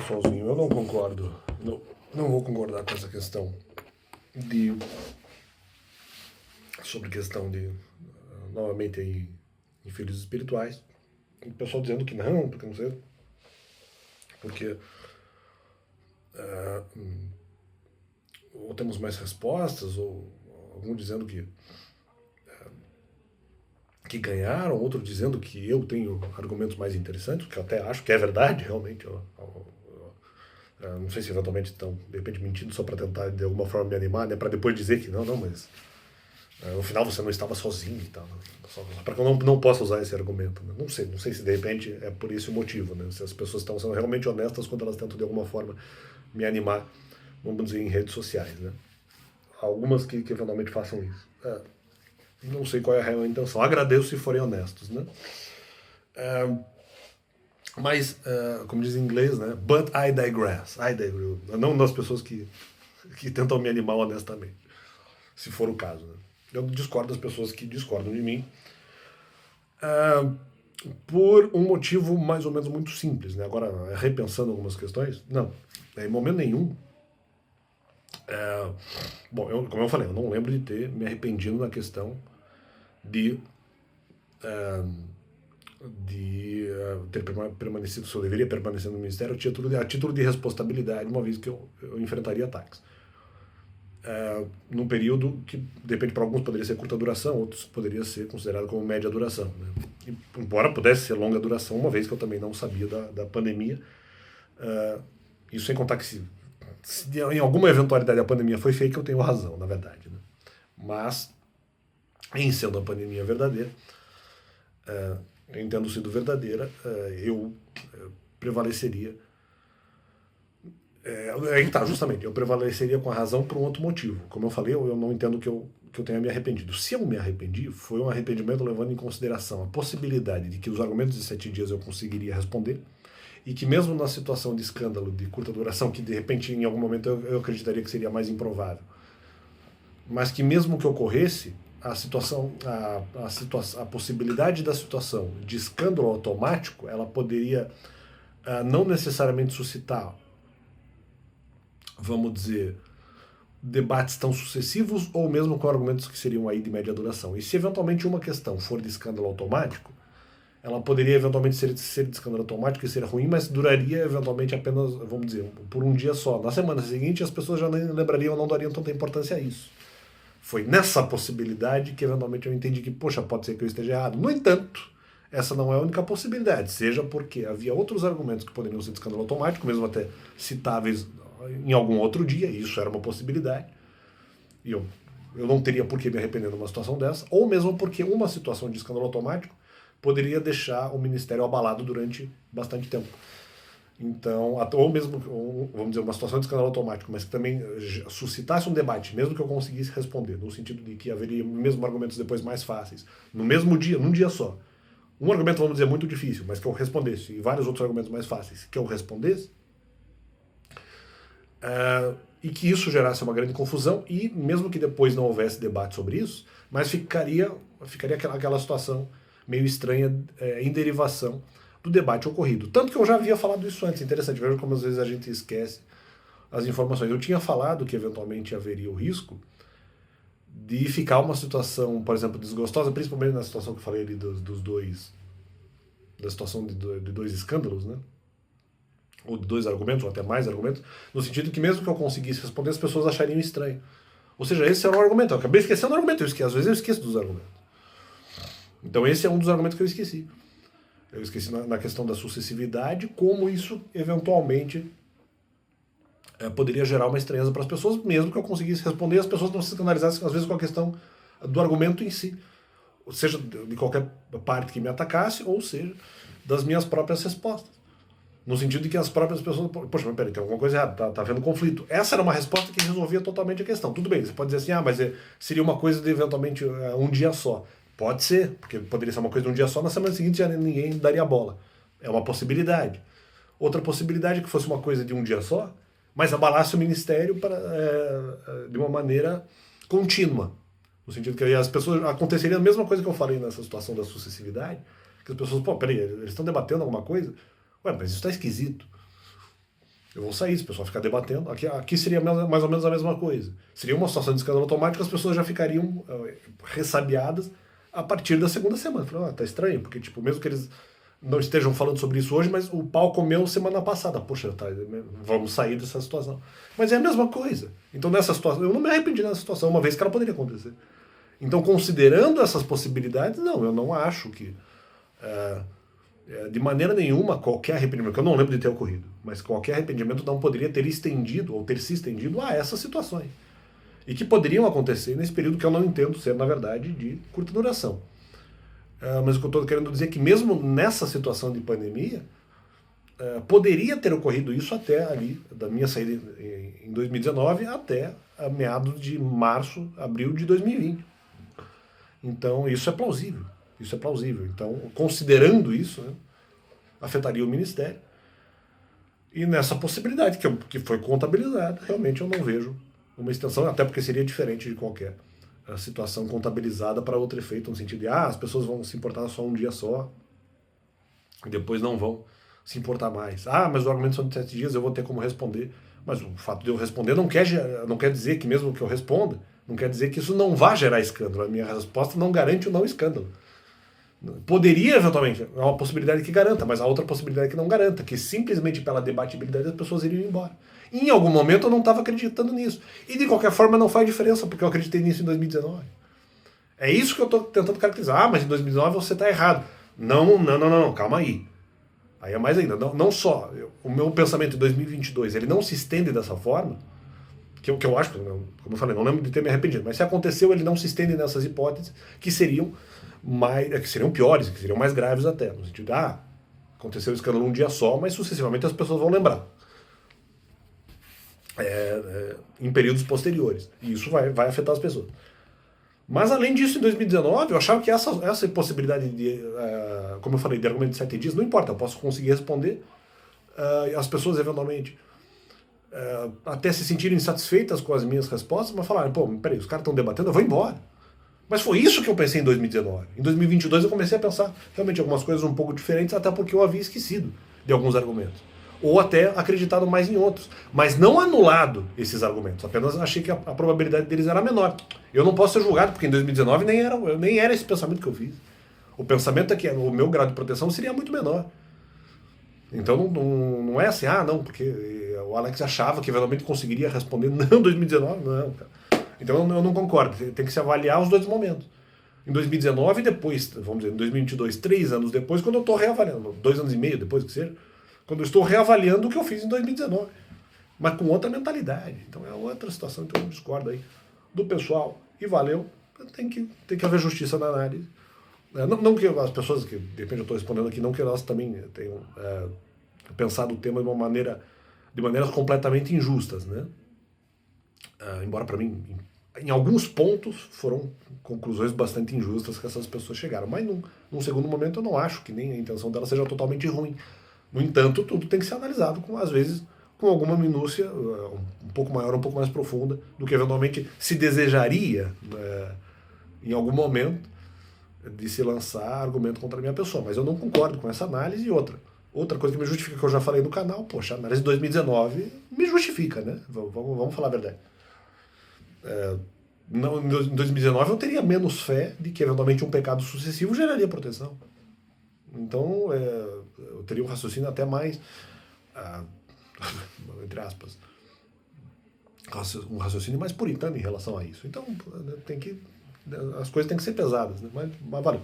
Sozinho, eu não concordo. Não vou concordar com essa questão de sobre questão de novamente aí em filhos espirituais. O pessoal dizendo que não, porque não sei, porque ou temos mais respostas, ou algum dizendo que ganharam, outro dizendo que eu tenho argumentos mais interessantes, que eu até acho que é verdade, realmente. Não sei se eventualmente estão, de repente, mentindo só para tentar, de alguma forma, me animar, né? Para depois dizer que não, mas no final você não estava sozinho e tal. Né? Só para que eu não possa usar esse argumento. Né? Não sei se de repente é por esse o motivo, né? Se as pessoas estão sendo realmente honestas quando elas tentam, de alguma forma, me animar, vamos dizer, em redes sociais, né? Algumas que eventualmente façam isso. Não sei qual é a real intenção. Agradeço se forem honestos, né? Mas, como diz em inglês, né? But I digress. I digress. Não das pessoas que tentam me animar honestamente, se for o caso. Né? Eu discordo das pessoas que discordam de mim por um motivo mais ou menos muito simples. Né? Agora, repensando algumas questões, não. Em momento nenhum. Bom, como eu falei, eu não lembro de ter me arrependido na questão de ter permanecido, se eu deveria permanecer no Ministério, a título de responsabilidade, uma vez que eu enfrentaria ataques. Num período que, de repente, para alguns poderia ser curta duração, outros poderia ser considerado como média duração. Né? E, embora pudesse ser longa duração, uma vez que eu também não sabia da pandemia, isso sem contar que se em alguma eventualidade a pandemia foi fake, eu tenho razão, na verdade. Né? Mas, em sendo a pandemia verdadeira, entendo sido verdadeira, eu prevaleceria. Aí tá, justamente, eu prevaleceria com a razão por um outro motivo. Como eu falei, eu não entendo que eu tenha me arrependido. Se eu me arrependi, foi um arrependimento levando em consideração a possibilidade de que os argumentos de 7 dias eu conseguiria responder, e que mesmo na situação de escândalo de curta duração, que de repente em algum momento eu acreditaria que seria mais improvável, mas que mesmo que ocorresse, a possibilidade da situação de escândalo automático, ela poderia não necessariamente suscitar, vamos dizer, debates tão sucessivos ou mesmo com argumentos que seriam aí de média duração. E se eventualmente uma questão for de escândalo automático, ela poderia eventualmente ser de escândalo automático e ser ruim, mas duraria eventualmente apenas, vamos dizer, por um dia só. Na semana seguinte as pessoas já nem lembrariam ou não dariam tanta importância a isso. Foi nessa possibilidade que eventualmente eu entendi que, poxa, pode ser que eu esteja errado. No entanto, essa não é a única possibilidade, seja porque havia outros argumentos que poderiam ser de escândalo automático, mesmo até citáveis em algum outro dia, e isso era uma possibilidade, e eu não teria por que me arrepender numa situação dessa, ou mesmo porque uma situação de escândalo automático poderia deixar o Ministério abalado durante bastante tempo. Então, ou mesmo, vamos dizer, uma situação de escândalo automático, mas que também suscitasse um debate, mesmo que eu conseguisse responder, no sentido de que haveria mesmo argumentos depois mais fáceis, no mesmo dia, num dia só. Um argumento, vamos dizer, muito difícil, mas que eu respondesse, e vários outros argumentos mais fáceis que eu respondesse, e que isso gerasse uma grande confusão, e mesmo que depois não houvesse debate sobre isso, mas ficaria aquela situação meio estranha em derivação do debate ocorrido. Tanto que eu já havia falado isso antes, interessante, veja como às vezes a gente esquece as informações. Eu tinha falado que eventualmente haveria o risco de ficar uma situação, por exemplo, desgostosa, principalmente na situação que eu falei ali dos dois, da situação de dois escândalos, né? Ou de dois argumentos, ou até mais argumentos, no sentido que mesmo que eu conseguisse responder, as pessoas achariam estranho. Ou seja, esse era o argumento. Eu acabei esquecendo o argumento, às vezes eu esqueço dos argumentos. Então esse é um dos argumentos que eu esqueci. Eu esqueci na questão da sucessividade, como isso eventualmente poderia gerar uma estranheza para as pessoas, mesmo que eu conseguisse responder, as pessoas não se escandalizassem, às vezes, com a questão do argumento em si. Ou seja, de qualquer parte que me atacasse, ou seja, das minhas próprias respostas. No sentido de que as próprias pessoas, poxa, mas peraí, tem alguma coisa errada, tá havendo conflito. Essa era uma resposta que resolvia totalmente a questão. Tudo bem, você pode dizer assim, mas seria uma coisa de eventualmente um dia só. Pode ser, porque poderia ser uma coisa de um dia só, na semana seguinte já ninguém daria bola. É uma possibilidade. Outra possibilidade é que fosse uma coisa de um dia só, mas abalasse o ministério de uma maneira contínua. No sentido que aí as pessoas, aconteceria a mesma coisa que eu falei nessa situação da sucessividade, que as pessoas, peraí, eles estão debatendo alguma coisa? Ué, mas isso está esquisito. Eu vou sair, se o pessoal ficar debatendo. Aqui seria mais ou menos a mesma coisa. Seria uma situação de escândalo automático, as pessoas já ficariam ressabiadas a partir da segunda semana. Tá estranho, porque tipo, mesmo que eles não estejam falando sobre isso hoje, mas o pau comeu semana passada. Poxa, vamos sair dessa situação. Mas é a mesma coisa. Então nessa situação, eu não me arrependi dessa situação, uma vez que ela poderia acontecer. Então, considerando essas possibilidades, não, eu não acho que de maneira nenhuma qualquer arrependimento, que eu não lembro de ter ocorrido, mas qualquer arrependimento não poderia ter estendido ou ter se estendido a essas situações. E que poderiam acontecer nesse período que eu não entendo ser, na verdade, de curta duração. Mas o que eu estou querendo dizer é que mesmo nessa situação de pandemia, poderia ter ocorrido isso até ali, da minha saída em 2019 até a meados de março, abril de 2020. Então, isso é plausível. Isso é plausível. Então, considerando isso, né, afetaria o Ministério. E nessa possibilidade, que foi contabilizada, realmente eu não vejo uma extensão, até porque seria diferente de qualquer situação contabilizada para outro efeito, no sentido de, as pessoas vão se importar só um dia só, e depois não vão se importar mais. Mas o argumento são de 7 dias, eu vou ter como responder. Mas o fato de eu responder não quer dizer que mesmo que eu responda, não quer dizer que isso não vá gerar escândalo. A minha resposta não garante o não escândalo. Poderia, eventualmente, é uma possibilidade que garanta, mas a outra possibilidade que não garanta, que simplesmente pela debatibilidade as pessoas iriam embora. Em algum momento eu não estava acreditando nisso. E de qualquer forma não faz diferença, porque eu acreditei nisso em 2019. É isso que eu estou tentando caracterizar. Mas em 2019 você está errado. Não, calma aí. Aí é mais ainda. Não só o meu pensamento em 2022 ele não se estende dessa forma, que eu acho, como eu falei, não lembro de ter me arrependido, mas se aconteceu, ele não se estende nessas hipóteses que seriam piores, que seriam mais graves até, no sentido de, aconteceu o escândalo um dia só, mas sucessivamente as pessoas vão lembrar. Em períodos posteriores. E isso vai afetar as pessoas. Mas além disso, em 2019, eu achava que essa possibilidade de, como eu falei, de argumento de 7 dias, não importa, eu posso conseguir responder, as pessoas eventualmente até se sentirem insatisfeitas com as minhas respostas, mas falarem, peraí, os caras estão debatendo, eu vou embora. Mas foi isso que eu pensei em 2019. Em 2022 eu comecei a pensar realmente algumas coisas um pouco diferentes, até porque eu havia esquecido de alguns argumentos. Ou até acreditado mais em outros. Mas não anulado esses argumentos. Apenas achei que a probabilidade deles era menor. Eu não posso ser julgado, porque em 2019 nem era esse pensamento que eu fiz. O pensamento é que o meu grau de proteção seria muito menor. Então não é assim, não, porque o Alex achava que eventualmente conseguiria responder, não, 2019, não, cara. Então eu não concordo, tem que se avaliar os dois momentos. Em 2019 e depois, vamos dizer, em 2022, 3 anos depois, quando eu estou reavaliando, 2 anos e meio depois que seja, quando eu estou reavaliando o que eu fiz em 2019, mas com outra mentalidade. Então é outra situação, então eu discordo aí do pessoal, e valeu, tem que haver justiça na análise. Não que as pessoas, que de repente eu estou respondendo aqui, não que elas também tenham pensado o tema de maneiras completamente injustas, né? Embora para mim, em alguns pontos, foram conclusões bastante injustas que essas pessoas chegaram. Mas num segundo momento eu não acho que nem a intenção dela seja totalmente ruim. No entanto, tudo tem que ser analisado, às vezes, com alguma minúcia um pouco maior, um pouco mais profunda, do que eventualmente se desejaria, em algum momento, de se lançar argumento contra a minha pessoa. Mas eu não concordo com essa análise. E outra coisa que me justifica, que eu já falei no canal, poxa, a análise de 2019 me justifica, né? Vamos falar a verdade. Em 2019 eu teria menos fé de que eventualmente um pecado sucessivo geraria proteção. Então eu teria um raciocínio até mais, entre aspas, um raciocínio mais puritano em relação a isso. Então as coisas têm que ser pesadas, né? Mas valeu.